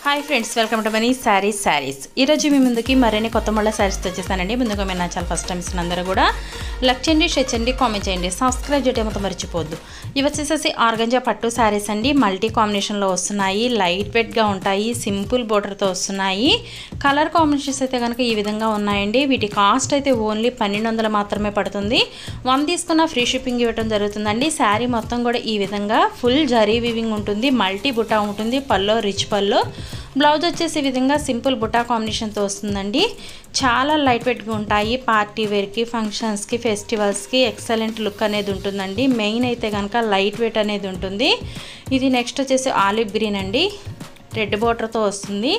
Hi friends, welcome to money saris. ఈరోజు మీ ముందుకి మరిన్ని కొత్త మళ్ళీ శారీస్తో వచ్చేసానండి. ముందుగా మీరు నా ఛానల్ ఫస్ట్ టైం ఇస్తున్న అందరూ కూడా లైక్ చేయండి, షేర్ చేయండి, కామెంట్ చేయండి, సబ్స్క్రైబ్ చేయడం మొత్తం మర్చిపోవద్దు. ఇవి వచ్చేసేసి ఆర్గంజా పట్టు శారీస్ అండి. మల్టీ కాంబినేషన్లో వస్తున్నాయి, లైట్ వెయిట్గా ఉంటాయి, సింపుల్ బోర్డర్తో వస్తున్నాయి. కలర్ కాంబినేషన్స్ అయితే కనుక ఈ విధంగా ఉన్నాయండి. వీటి కాస్ట్ అయితే ఓన్లీ 1200 మాత్రమే పడుతుంది. 1 తీసుకున్న ఫ్రీ షిప్పింగ్ ఇవ్వడం జరుగుతుందండి. శారీ మొత్తం కూడా ఈ విధంగా ఫుల్ జరీ వీవింగ్ ఉంటుంది, మల్టీ బుటా ఉంటుంది, పల్లో రిచ్ పల్లో. బ్లౌజ్ వచ్చేసి ఈ విధంగా సింపుల్ బుటా కాంబినేషన్తో వస్తుందండి. చాలా లైట్ వెయిట్గా ఉంటాయి. పార్టీ వేర్కి, ఫంక్షన్స్కి, ఫెస్టివల్స్కి ఎక్సలెంట్ లుక్ అనేది ఉంటుందండి. మెయిన్ అయితే కనుక లైట్ వెయిట్ అనేది ఉంటుంది. ఇది నెక్స్ట్ వచ్చేసి ఆలివ్ గ్రీన్ అండి, రెడ్ బోర్డర్తో వస్తుంది.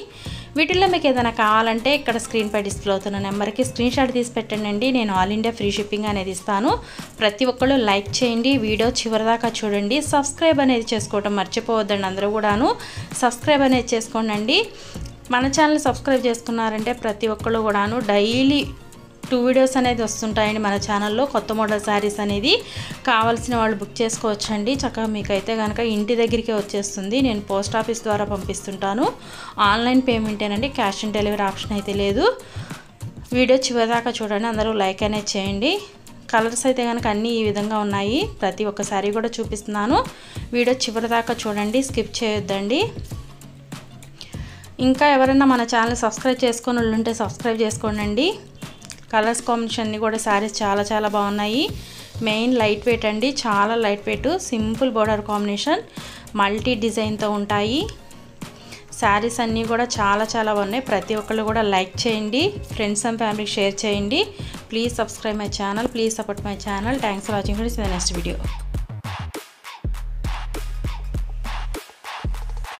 వీటిల్లో మీకు ఏదైనా కావాలంటే ఇక్కడ స్క్రీన్ పై డిస్ప్లే అవుతున్న నెంబర్కి స్క్రీన్ షాట్ తీసి పెట్టండి. నేను ఆల్ ఇండియా ఫ్రీ షిప్పింగ్ అనేది ఇస్తాను. ప్రతి ఒక్కళ్ళు లైక్ చేయండి, వీడియో చివరిదాకా చూడండి. సబ్స్క్రైబ్ అనేది చేసుకోవడం మర్చిపోవద్దండి. అందరూ కూడాను సబ్స్క్రైబ్ అనేది చేసుకోండి. మన ఛానల్ సబ్స్క్రైబ్ చేసుకున్నారంటే ప్రతి ఒక్కళ్ళు కూడాను డైలీ 2 వీడియోస్ అనేది వస్తుంటాయండి మన ఛానల్లో. కొత్త మోడల్ శారీస్ అనేది కావాల్సిన వాళ్ళు బుక్ చేసుకోవచ్చండి. చక్కగా మీకైతే కనుక ఇంటి దగ్గరికే వచ్చేస్తుంది. నేను పోస్ట్ ఆఫీస్ ద్వారా పంపిస్తుంటాను. ఆన్లైన్ పేమెంటేనండి, క్యాష్ ఆన్ డెలివరీ ఆప్షన్ అయితే లేదు. వీడియో చివరిదాకా చూడండి, అందరూ లైక్ అనేది చేయండి. కలర్స్ అయితే కనుక అన్నీ ఈ విధంగా ఉన్నాయి. ప్రతి ఒక్క శారీ కూడా చూపిస్తున్నాను. వీడియో చివరిదాకా చూడండి, స్కిప్ చేయొద్దండి. ఇంకా ఎవరైనా మన ఛానల్ సబ్స్క్రైబ్ చేసుకొని వాళ్ళు ఉంటే సబ్స్క్రైబ్ చేసుకోండి. కలర్స్ కాంబినేషన్ అన్నీ కూడా శారీస్ చాలా బాగున్నాయి. మెయిన్ లైట్ వెయిట్ అండి, చాలా light weight, simple border combination, multi డిజైన్తో ఉంటాయి. శారీస్ అన్నీ కూడా చాలా బాగున్నాయి. ప్రతి ఒక్కళ్ళు కూడా లైక్ చేయండి, ఫ్రెండ్స్ అండ్ ఫ్యామిలీకి షేర్ చేయండి. Please subscribe my channel, please support my channel. Thanks for watching friends. Next video.